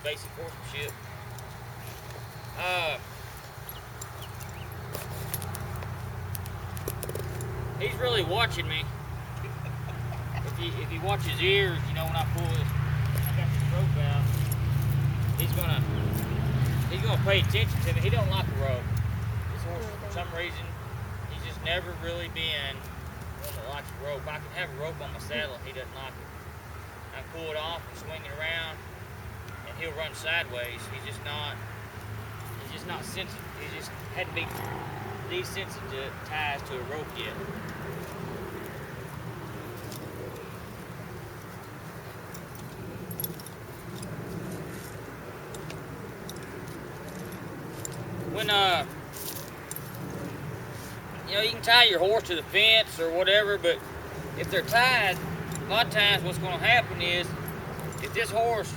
basic horsemanship. He's really watching me. If he watches his ears, you know, when I pull this, I got this rope out. He's gonna pay attention to me. He don't like the rope. This horse, for some reason, he's just never really been one that likes the rope. I can have a rope on my saddle and he doesn't like it. I pull it off and swing it around, and he'll run sideways. He's just not sensitive. He just hadn't been desensitized to a rope yet. When you know, you can tie your horse to the fence or whatever, but if they're tied, a lot of times what's going to happen is, if this horse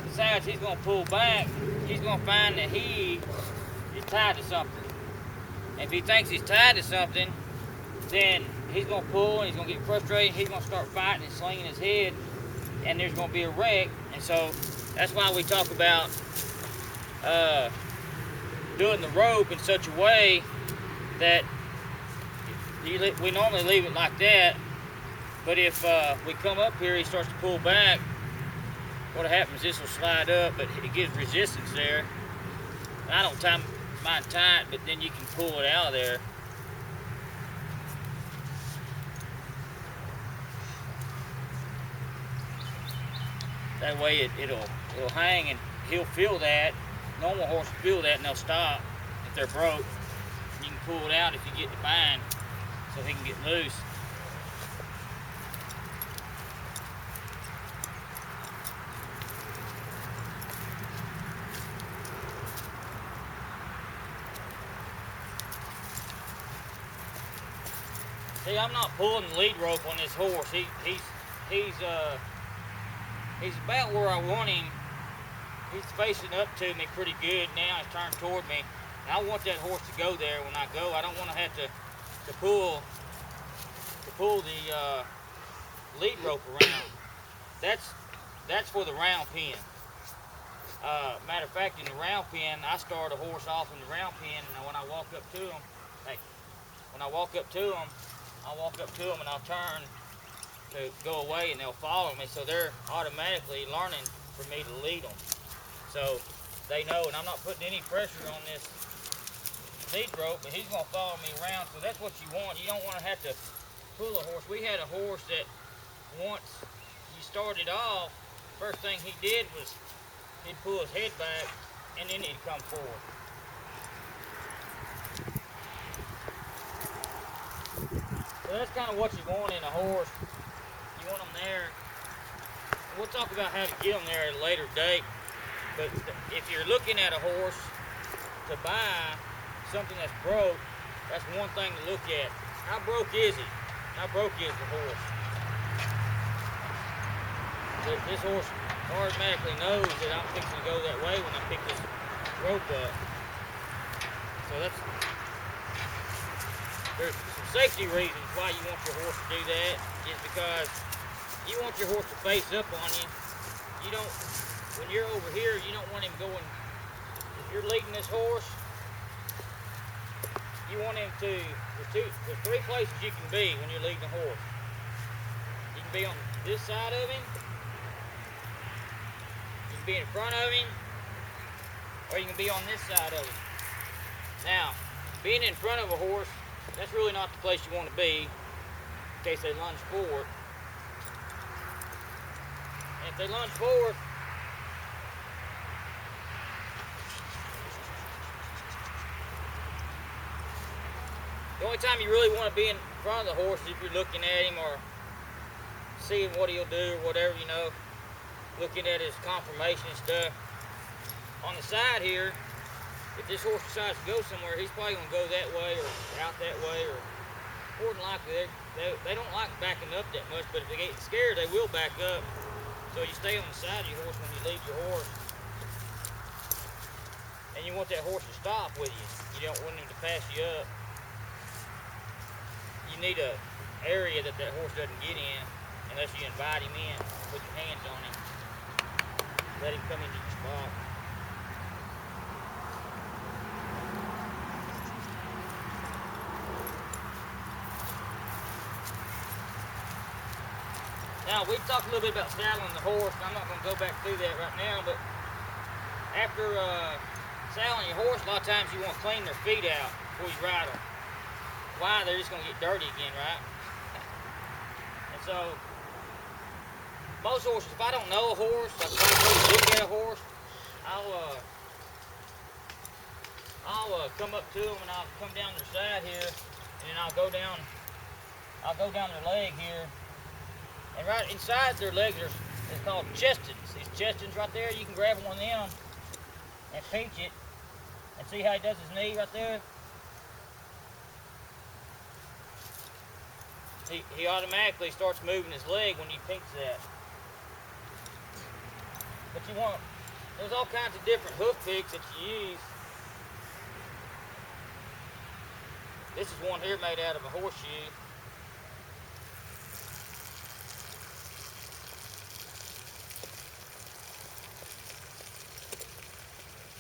decides he's going to pull back, he's going to find that he is tied to something. And if he thinks he's tied to something, then he's going to pull and he's going to get frustrated. He's going to start fighting and slinging his head, and there's going to be a wreck. And so that's why we talk about doing the rope in such a way that we normally leave it like that, but if we come up here, he starts to pull back, what happens, this will slide up, but it gives resistance there. I don't tie mine tight, but then you can pull it out of there. That way it'll hang, and he'll feel that. Normal horses feel that and they'll stop if they're broke. You can pull it out if you get the bind so he can get loose. See, I'm not pulling the lead rope on this horse. He's about where I want him. He's facing up to me pretty good now. He's turned toward me. And I want that horse to go there when I go. I don't want to have to pull the lead rope around. That's for the round pen. Matter of fact, in the round pen, I start a horse off in the round pen, and when I walk up to him, I'll walk up to him and I'll turn to go away, and they'll follow me. So they're automatically learning for me to lead them. So they know, and I'm not putting any pressure on this lead rope, but he's going to follow me around. So that's what you want. You don't want to have to pull a horse. We had a horse that once you started off, first thing he did was he'd pull his head back, and then he'd come forward. So that's kind of what you want in a horse. You want them there. We'll talk about how to get them there at a later date. But if you're looking at a horse to buy something that's broke, that's one thing to look at. How broke is he? How broke is the horse? This horse automatically knows that I'm fixing to go that way when I pick this rope up. So there's some safety reasons why you want your horse to do that, is because you want your horse to face up on you. When you're over here, you don't want him going, if you're leading this horse, you want him to, there's three places you can be when you're leading a horse. You can be on this side of him, you can be in front of him, or you can be on this side of him. Now, being in front of a horse, that's really not the place you want to be in case they lunge forward. And if they lunge forward, the only time you really want to be in front of the horse is if you're looking at him or seeing what he'll do or whatever, you know, looking at his conformation and stuff. On the side here, if this horse decides to go somewhere, he's probably going to go that way or out that way, or more than likely, they don't like backing up that much, but if they get scared, they will back up. So you stay on the side of your horse when you lead your horse. And you want that horse to stop with you. You don't want him to pass you up. You need an area that horse doesn't get in unless you invite him in, put your hands on him, let him come into your But now we talked a little bit about saddling the horse. I'm not going to go back through that right now, but after saddling your horse, a lot of times you want to clean their feet out before you ride them. Why? They're just going to get dirty again, right? And so most horses, if I don't know a horse, like if I go look at a horse, I'll come up to them and I'll come down their side here, and then I'll go down their leg here, and right inside their legs it's called chestins. These chestins right there, you can grab one of them and pinch it, and see how he does his knee right there. He automatically starts moving his leg when you pinch that. But there's all kinds of different hoof picks that you use. This is one here made out of a horseshoe.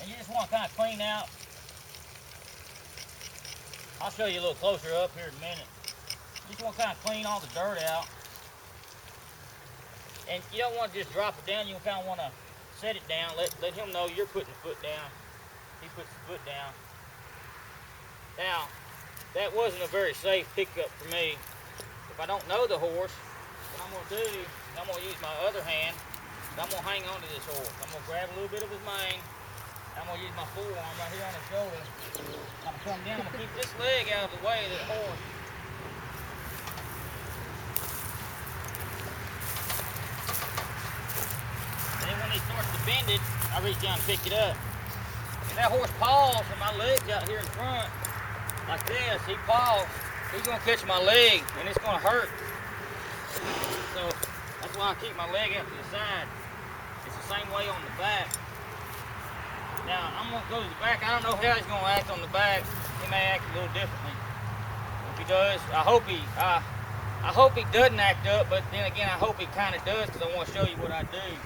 And you just want to kind of clean out. I'll show you a little closer up here in a minute. You just want to kind of clean all the dirt out. And you don't want to just drop it down. You kind of want to set it down. Let him know you're putting the foot down. He puts the foot down. Now, that wasn't a very safe pickup for me. If I don't know the horse, what I'm going to do is I'm going to use my other hand. I'm going to hang on to this horse. I'm going to grab a little bit of his mane. I'm going to use my forearm right here on his shoulder. I'm going to come down. I'm going to keep this leg out of the way of the horse. And then when he starts to bend it, I reach down and pick it up. And that horse paws, and my leg's out here in front, like this. He paws. He's going to catch my leg, and it's going to hurt. So that's why I keep my leg out to the side. It's the same way on the back. Now, I'm going to go to the back. I don't know how he's going to act on the back. He may act a little differently. If he does, I hope he doesn't act up, but then again, I hope he kind of does, because I want to show you what I do.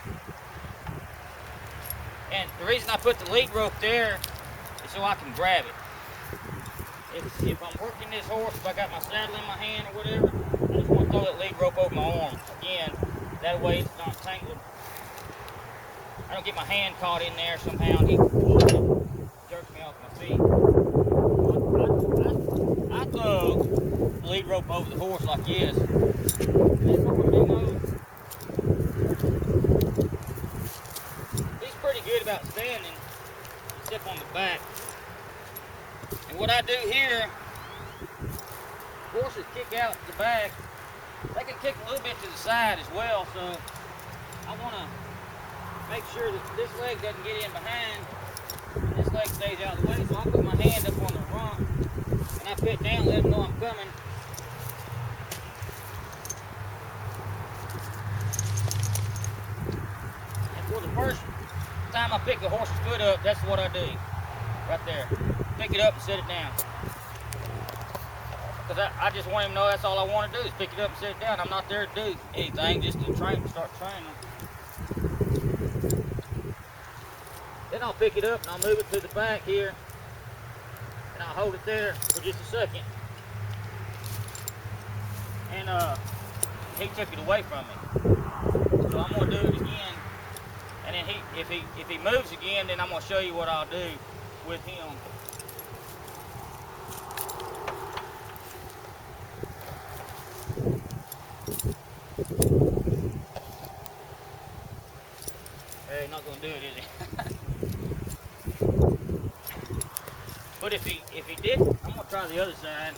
And the reason I put the lead rope there is so I can grab it. If I'm working this horse, if I got my saddle in my hand or whatever, I just want to throw that lead rope over my arm. Again, that way it's not tangled. I don't get my hand caught in there somehow and he jerks me off my feet. I throw the lead rope over the horse like this. He's pretty good about standing, except on the back. And what I do here, horses kick out the back. They can kick a little bit to the side as well, so I want to make sure that this leg doesn't get in behind and this leg stays out of the way. So I put my hand up on the rump and I put down, let them know I'm coming. And for the first time I pick the horse's foot up, that's what I do. Right there. Pick it up and set it down. Because I just want him to know that's all I want to do is pick it up and set it down. I'm not there to do anything, just to start training. Then I'll pick it up and I'll move it to the back here. And I'll hold it there for just a second. And he took it away from me. So I'm going to do it again. And then if he moves again, then I'm going to show you what I'll do with him. Hey, not going to do it, is he? But if he did, I'm going to try the other side.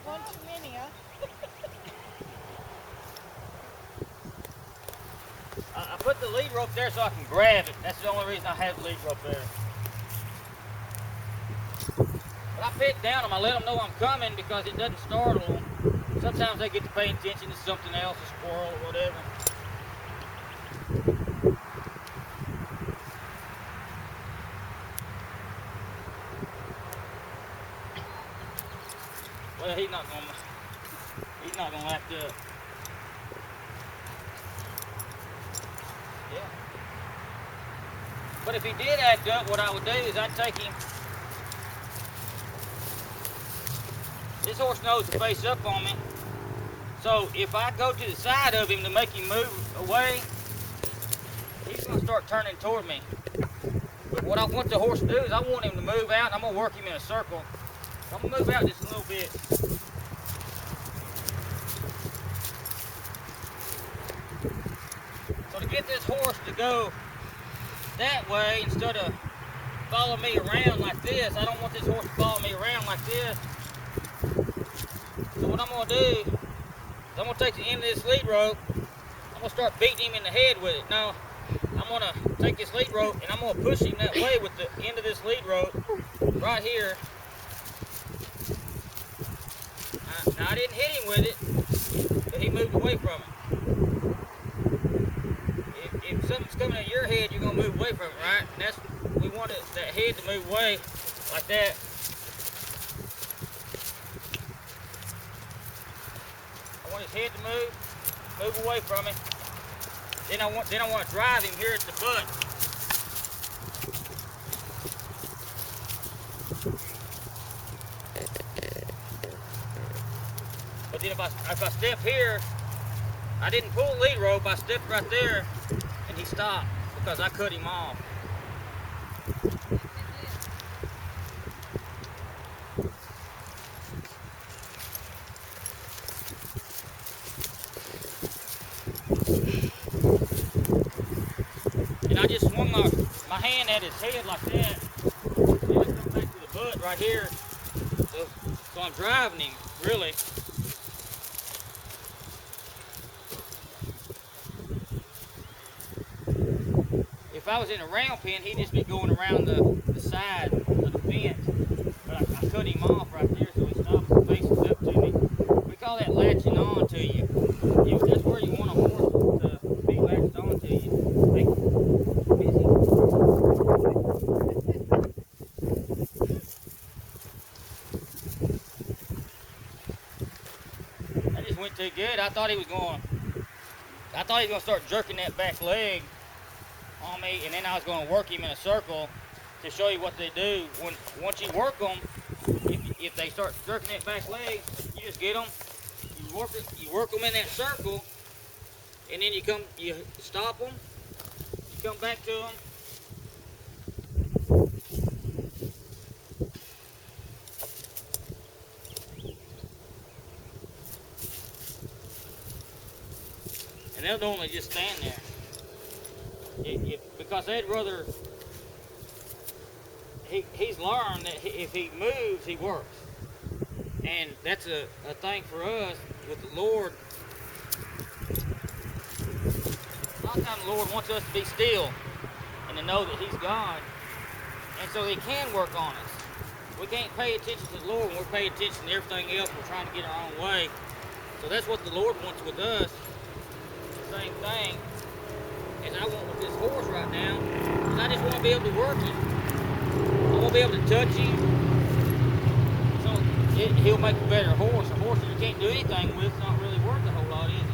One too many, huh? I put the lead rope there so I can grab it. That's the only reason I have the lead rope there. pet down them. I let them know I'm coming because it doesn't startle them. Sometimes they get to pay attention to something else, a squirrel or whatever. Well, he's not gonna act up. Yeah. But if he did act up, what I would do is I'd take him. This horse knows to face up on me. So if I go to the side of him to make him move away, he's gonna start turning toward me. But what I want the horse to do is I want him to move out, and I'm gonna work him in a circle. I'm gonna move out just a little bit. So to get this horse to go that way instead of follow me around like this, I don't want this horse to follow me around like this. So what I'm gonna do is I'm gonna take the end of this lead rope, I'm gonna start beating him in the head with it. Now, I'm gonna take this lead rope and I'm gonna push him that way with the end of this lead rope right here. Now I didn't hit him with it, but he moved away from it. If something's coming at your head, you're gonna move away from it, right? And that's, we want that head to move away like that. I want his head to move away from it. Then I want to drive him here at the butt. But then if I step here, I didn't pull the lead rope, I stepped right there and he stopped because I cut him off. And I just swung my hand at his head like that. And I come back to the butt right here. So I'm driving him, really. If I was in a round pen, he'd just be going around the side of the fence. But I cut him off right there so he stops and faces up to me. We call that latching on to you. That's where you want a horse to be latched on to you. Busy. That just went too good. I thought he was going to start jerking that back leg on me, and then I was going to work him in a circle to show you what they do. Once you work them, if they start jerking that back leg, you just get them, you work them in that circle, and then you stop them, you come back to them. And they'll normally just stand there. Because they'd rather, he's learned that if he moves, he works. And that's a thing for us with the Lord. A lot of times the Lord wants us to be still and to know that he's God. And so he can work on us. We can't pay attention to the Lord when we're paying attention to everything else. We're trying to get our own way. So that's what the Lord wants with us. The same thing as I want with this horse right now, is I just want to be able to work him. I want to be able to touch him. So he'll make a better horse. A horse that you can't do anything with is not really worth a whole lot, is it?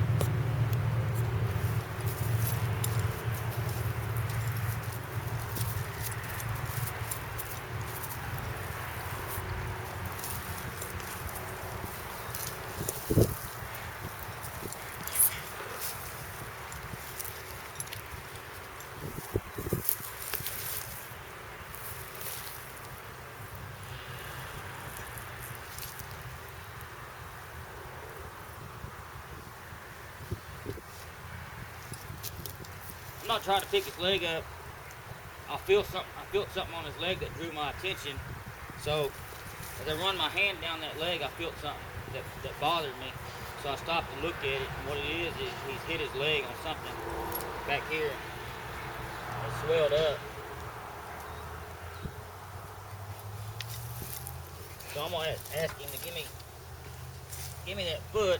I'm not trying to pick his leg up. I felt something on his leg that drew my attention. So as I run my hand down that leg, I felt something that bothered me. So I stopped to look at it, and what it is he's hit his leg on something back here. It swelled up. So I'm gonna ask him to give me that foot.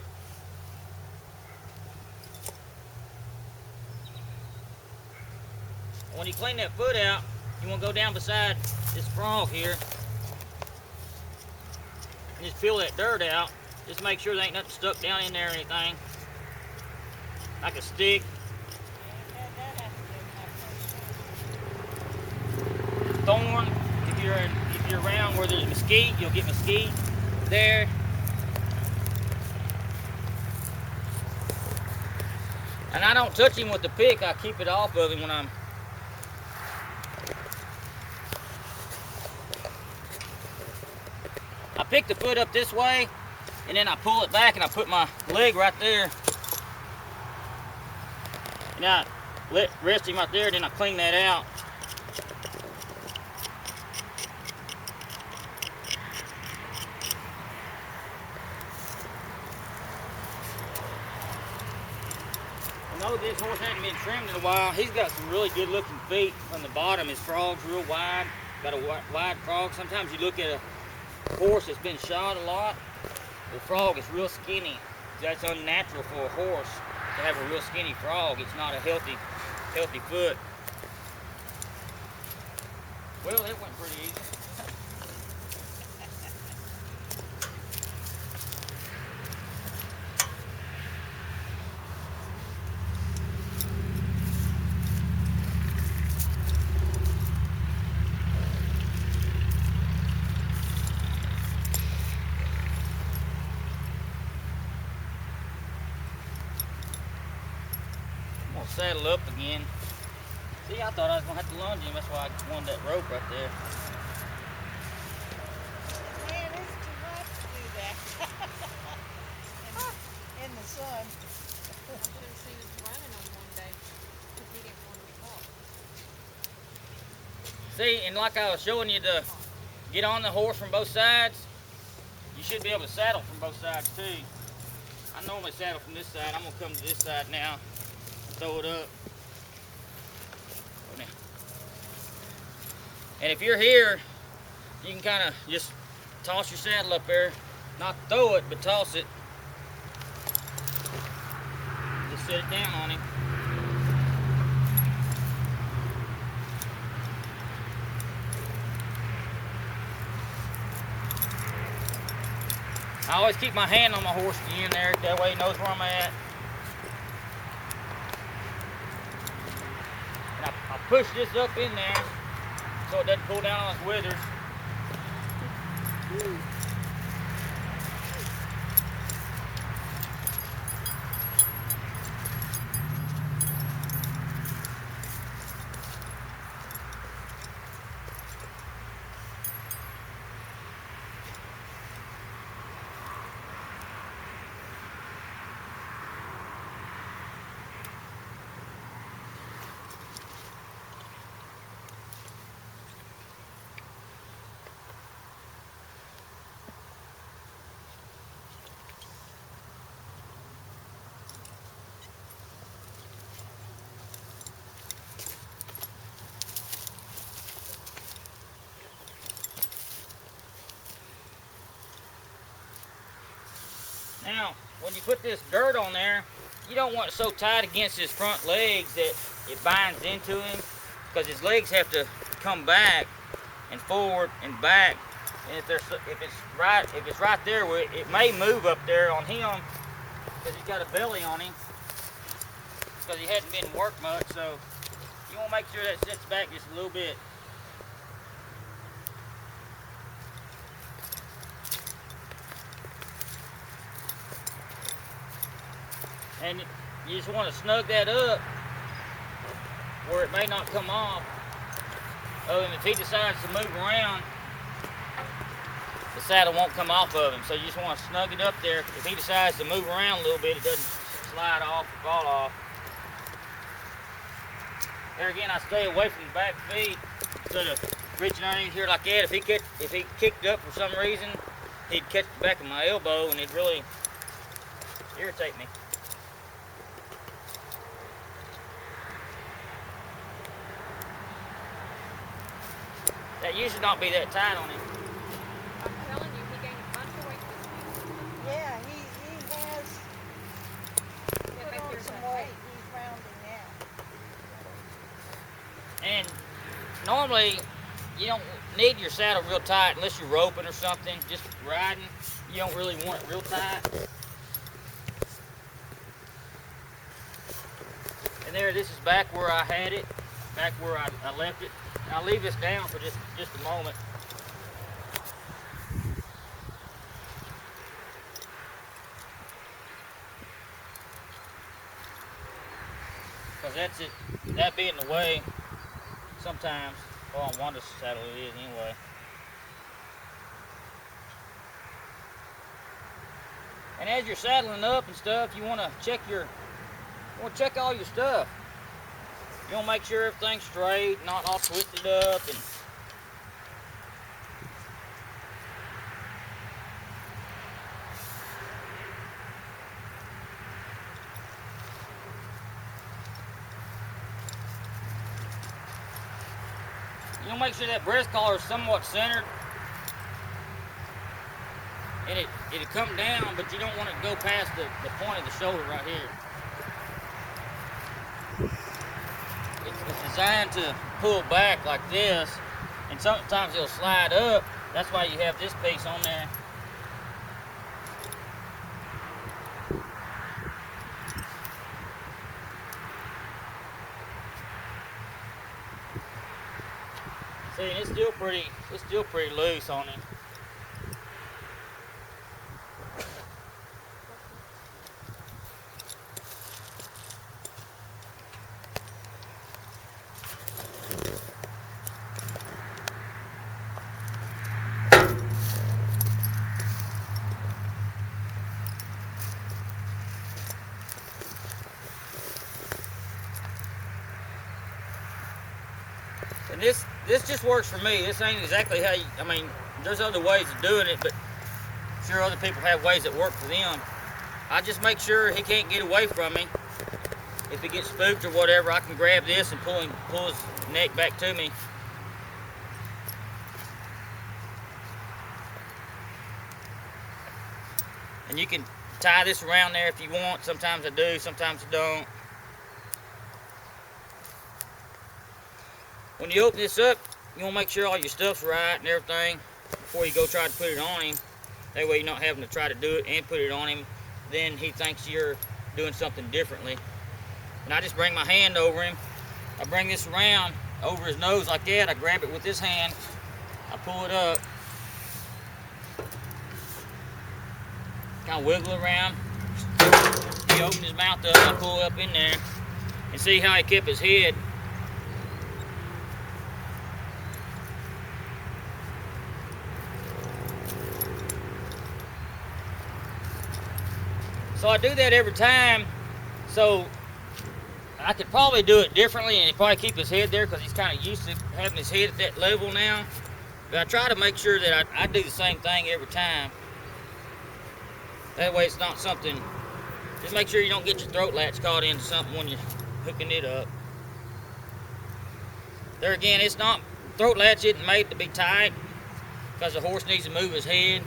When you clean that foot out, you want to go down beside this frog here and just peel that dirt out. Just make sure there ain't nothing stuck down in there or anything, like a stick. Thorn. If you're around where there's mesquite, you'll get mesquite there. And I don't touch him with the pick. I keep it off of him when I'm. I pick the foot up this way, and then I pull it back, and I put my leg right there. And I rest him right there, then I clean that out. I know this horse hasn't been trimmed in a while. He's got some really good looking feet from the bottom. His frog's real wide, got a wide frog. Sometimes you look at a horse that's been shod a lot, the frog is real skinny. That's unnatural for a horse to have a real skinny frog. It's not a healthy foot. Well, that went pretty easy. Saddle up again. See, I thought I was going to have to lunge him. That's why I wanted that rope right there. Man, it's too hot to do that. in the sun. I should have seen us running on one day because he didn't want to walk. See, and like I was showing you to get on the horse from both sides, you should be able to saddle from both sides too. I normally saddle from this side. I'm going to come to this side now. Throw it up. And if you're here, you can kind of just toss your saddle up there. Not throw it, but toss it. Just set it down on him. I always keep my hand on my horse again there. That way he knows where I'm at. I push this up in there so it doesn't pull down on his withers. Now, when you put this dirt on there, you don't want it so tight against his front legs that it binds into him, because his legs have to come back and forward and back. And if it's right there, it may move up there on him because he's got a belly on him, because he hadn't been worked much. So you want to make sure that sits back just a little bit. And you just want to snug that up where it may not come off. Oh, and if he decides to move around, the saddle won't come off of him. So you just want to snug it up there. If he decides to move around a little bit, it doesn't slide off or fall off. There again, I stay away from the back feet instead of reaching underneath here like that. If he kicked up for some reason, he'd catch the back of my elbow and it'd really irritate me. That usually not be that tight on him. I'm telling you, normally you don't need your saddle real tight unless you're roping or something. Just riding, you don't really want it real tight. And there, this is back where I had it, back where I left it. I'll leave this down for just a moment. Because that's it, that be in the way sometimes. Well, on Wanda's saddle it is anyway. And as you're saddling up and stuff, you want to check all your stuff. You want to make sure everything's straight, not all twisted up. And you want to make sure that breast collar is somewhat centered. And it'll come down, but you don't want it to go past the point of the shoulder right here. It's designed to pull back like this, and sometimes it'll slide up. That's why you have this piece on there. See, and it's still pretty loose on it. And this just works for me. This ain't exactly how I mean, there's other ways of doing it, but I'm sure other people have ways that work for them. I just make sure he can't get away from me. If he gets spooked or whatever, I can grab this and pull his neck back to me. And you can tie this around there if you want. Sometimes I do, sometimes I don't. When you open this up, you want to make sure all your stuff's right and everything before you go try to put it on him. That way you're not having to try to do it and put it on him. Then he thinks you're doing something differently. And I just bring my hand over him. I bring this around over his nose like that. I grab it with this hand. I pull it up. Kind of wiggle around. He opened his mouth up. I pull up in there. And see how he kept his head. So I do that every time, so I could probably do it differently and he'd probably keep his head there because he's kind of used to having his head at that level now. But I try to make sure that I do the same thing every time. That way it's not something, just make sure you don't get your throat latch caught into something when you're hooking it up. There again, it's not, throat latch isn't made to be tight because the horse needs to move his head.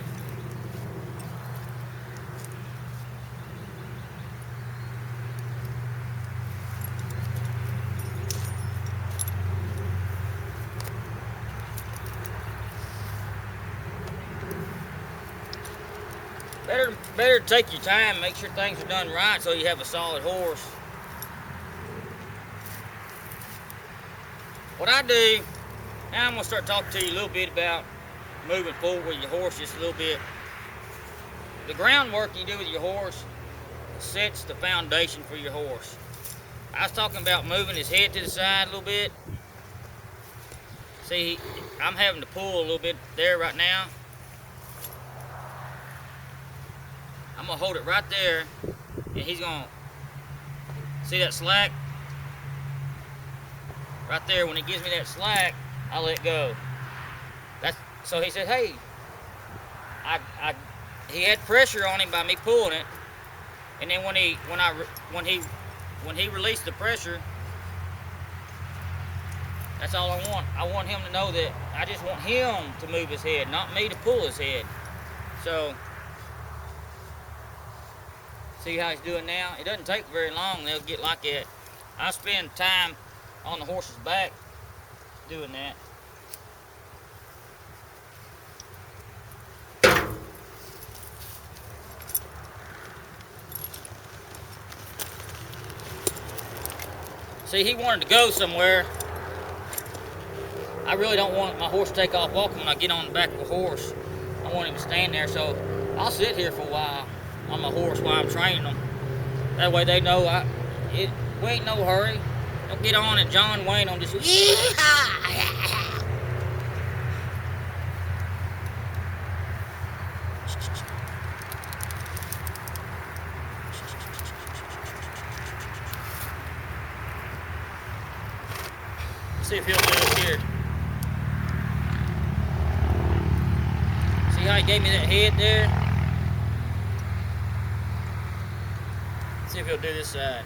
Better take your time, make sure things are done right so you have a solid horse. What I do, now I'm going to start talking to you a little bit about moving forward with your horse just a little bit. The groundwork you do with your horse sets the foundation for your horse. I was talking about moving his head to the side a little bit. See, I'm having to pull a little bit there right now. I'm going to hold it right there, and he's going to, see that slack? Right there, when he gives me that slack, I let go. So he said, hey, he had pressure on him by me pulling it, and then when he released the pressure, that's all I want. I want him to know that I just want him to move his head, not me to pull his head. So, see how he's doing now? It doesn't take very long, they'll get like that. I spend time on the horse's back doing that. See, he wanted to go somewhere. I really don't want my horse to take off walking when I get on the back of a horse. I want him to stand there, so I'll sit here for a while on my horse while I'm training them. That way they know we ain't no hurry. Don't get on and John Wayne on just yee-haw. See if he'll do it here. See how he gave me that head there? See if he'll do this side.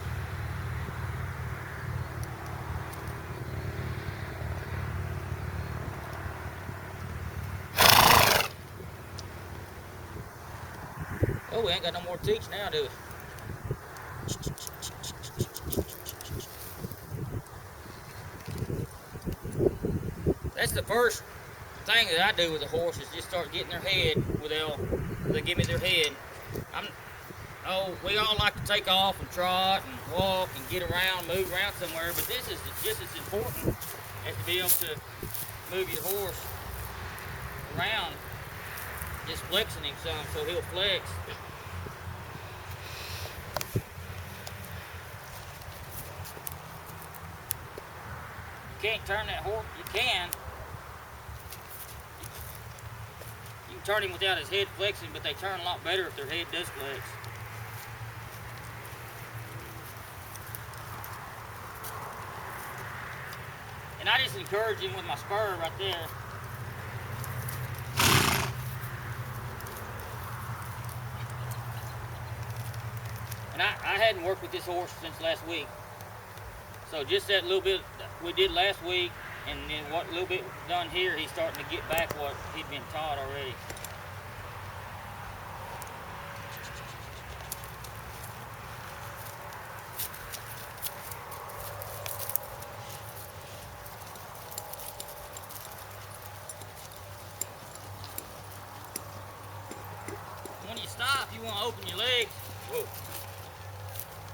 Oh, we ain't got no more teach now, do we? That's the first thing that I do with a horse is just start getting their head they give me their head. We all like to take off and trot and walk and get around, move around somewhere, but this is just as important as to be able to move your horse around, just flexing him some so he'll flex. You can't turn that horse, you can. You can turn him without his head flexing, but they turn a lot better if their head does flex. And I just encourage him with my spur right there. And I hadn't worked with this horse since last week. So just that little bit we did last week, and then what little bit done here, he's starting to get back what he'd been taught already. When you stop, you want to open your legs. Whoa.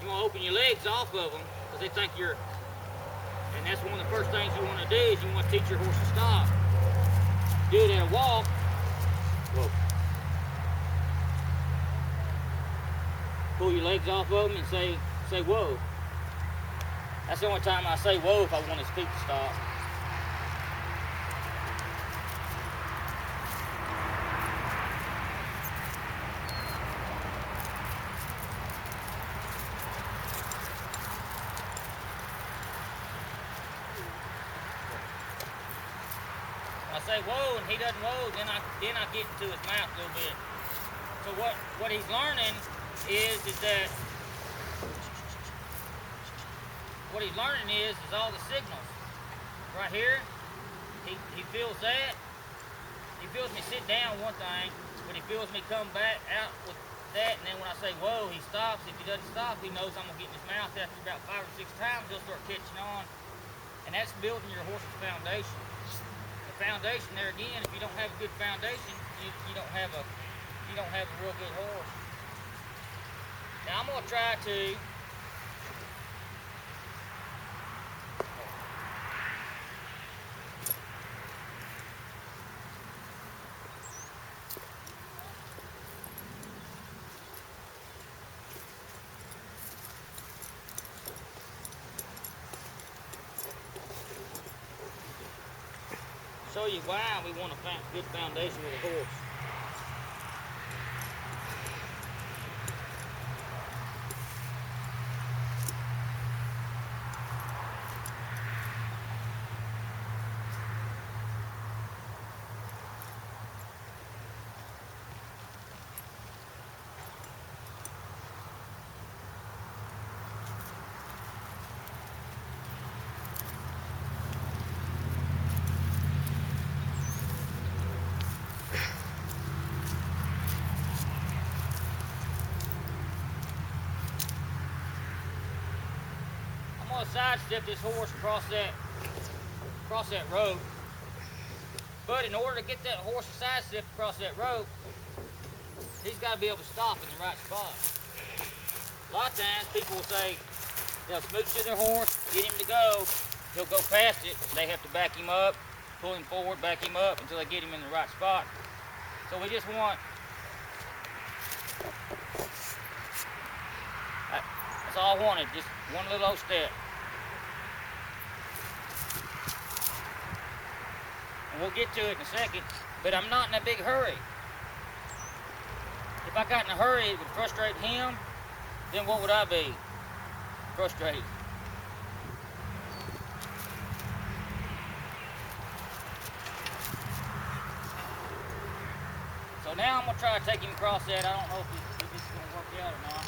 You want to open your legs off of them because they think you're. And that's one of the first things you want to do is you want to teach your horse to stop. Do it at a walk. Whoa. Pull your legs off of them and say whoa. That's the only time I say whoa if I want his feet to stop. I say whoa and he doesn't whoa, then I get into his mouth a little bit. So what he's learning is that all the signals. Right here, he feels that. He feels me sit down one thing, but he feels me come back out with that, and then when I say whoa, he stops. If he doesn't stop, he knows I'm gonna get in his mouth. After about 5 or 6 times, he'll start catching on. And that's building your horse's foundation. Foundation there again, if you don't have a good foundation, you don't have a real good horse. Now I'm gonna try to show you why we want a good foundation with a horse. I'm gonna sidestep this horse across that across that rope. But in order to get that horse to side step across that rope, he's got to be able to stop in the right spot. A lot of times people will say, they'll smooch to their horse, get him to go, he'll go past it, they have to back him up, pull him forward, back him up until they get him in the right spot. So we just want, that's all I wanted, just one little old step. And we'll get to it in a second, but I'm not in a big hurry. If I got in a hurry, it would frustrate him, then what would I be? Frustrated. So now I'm going to try to take him across that. I don't know if this is going to work out or not.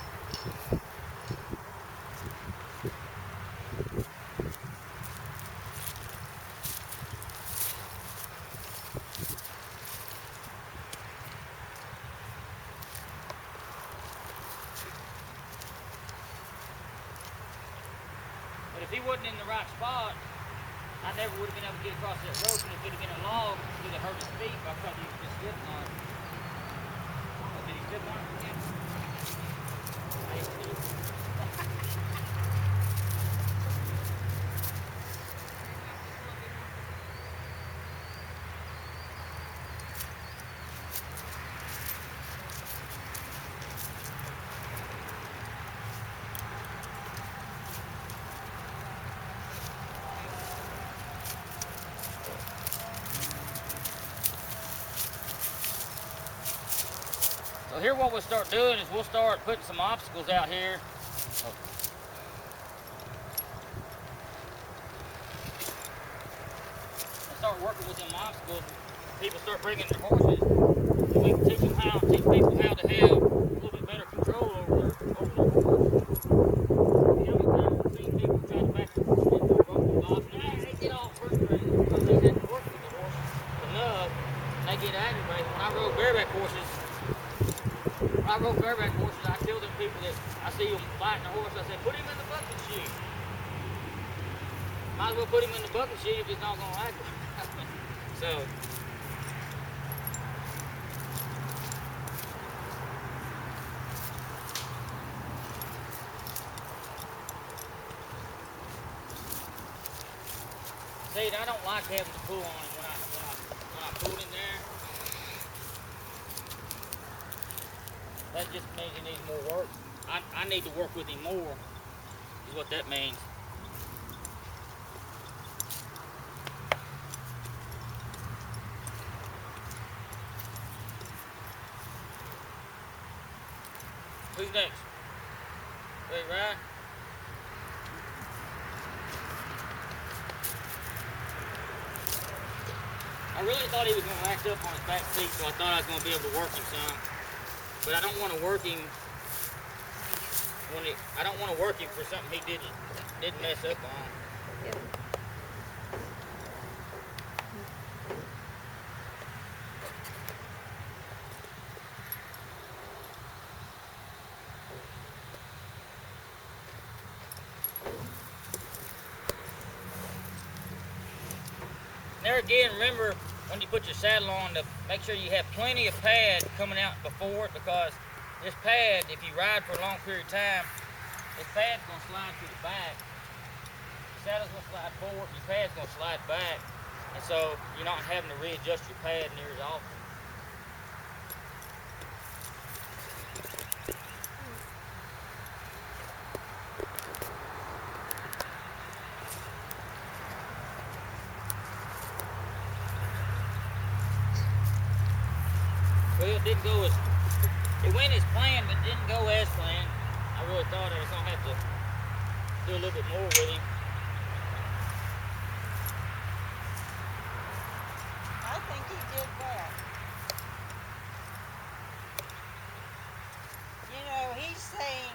But if he wasn't in the right spot, I never would have been able to get across that rope, and if it had been a log, it would have hurt his feet. I probably would have just slipped on it. Oh, did he slip on it again? So here what we'll start doing is we'll start putting some obstacles out here. We'll start working with them obstacles. People start bringing their horses. So we can teach people how to have a little bit better control over their horse. You know, I've seen people try to back their horse into a broken box, and they get all frustrated because they didn't work with the horse enough. And they get aggravated. When I rode bareback horses, I tell them people that I see them fighting a horse, I say, put him in the bucket chute. Might as well put him in the bucket chute if he's not going to act right. So, see, I don't like having to pull on him when I pull in there. That just means he needs more work. I need to work with him more, is what that means. Who's next? Wait, right? I really thought he was going to act up on his back feet, so I thought I was going to be able to work him some. But I don't want to work him for something he didn't mess up on. There again, remember when you put your saddle on to make sure you have plenty of pad coming out before it, because this pad, if you ride for a long period of time, this pad's going to slide to the back. The saddle's going to slide forward, and your pad's going to slide back. And so you're not having to readjust your pad near as often. Well, it went as planned, but didn't go as planned. I really thought I was going to have to do a little bit more with him. I think he did well. You know, he's saying,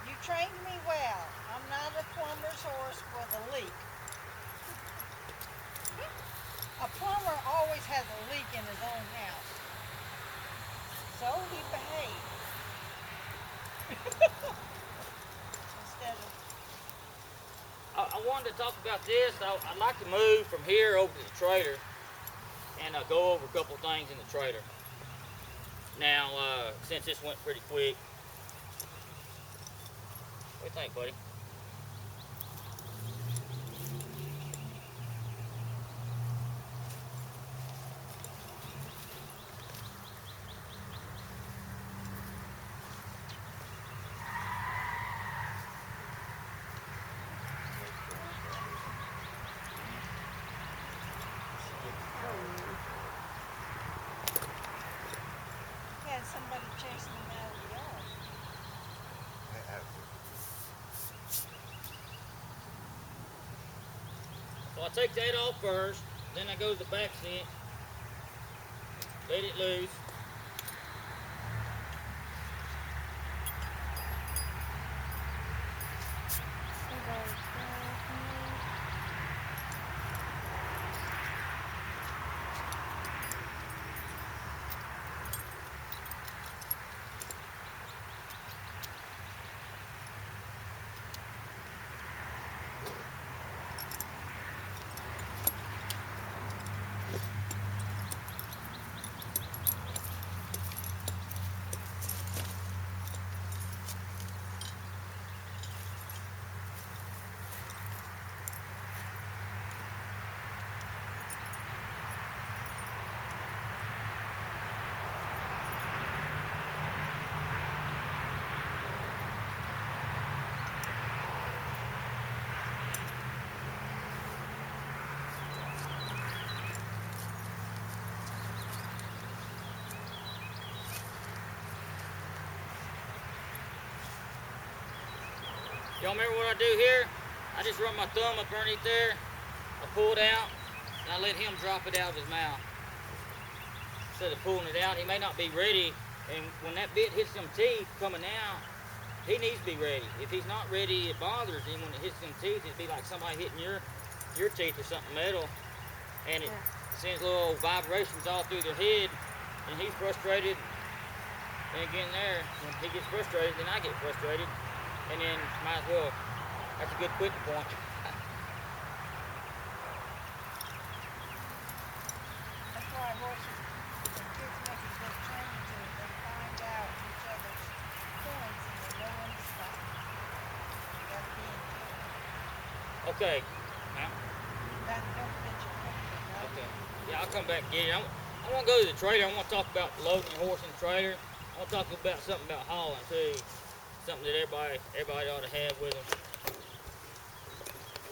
you trained me well. I'm not a plumber's horse with a leak. A plumber always has a leak in his own house. So he behaved. Instead of... I wanted to talk about this. I'd like to move from here over to the trailer and go over a couple things in the trailer. Now, since this went pretty quick, what do you think, buddy? Had somebody chasing him out of the yard. So I take that off first, then I go to the back seat, let it loose. Y'all remember what I do here? I just run my thumb up underneath there, I pull it out, and I let him drop it out of his mouth. Instead of pulling it out, he may not be ready, and when that bit hits them teeth coming out, he needs to be ready. If he's not ready, it bothers him when it hits them teeth. It'd be like somebody hitting your teeth with something metal, and it sends little vibrations all through their head, and he's frustrated. And again there, when he gets frustrated, then I get frustrated. And then might as well, that's a good quitting point. That's why horses and kids make a good training to it. They find out each other's points and they know when to stop. You gotta be in tune. Okay. Now, That don't get you quickly, right? okay. Yeah, I'll come back and get it. I want to go to the trailer. I want to talk about loading your horse in the trailer. I want to talk about something about hauling too. Something that everybody ought to have with them.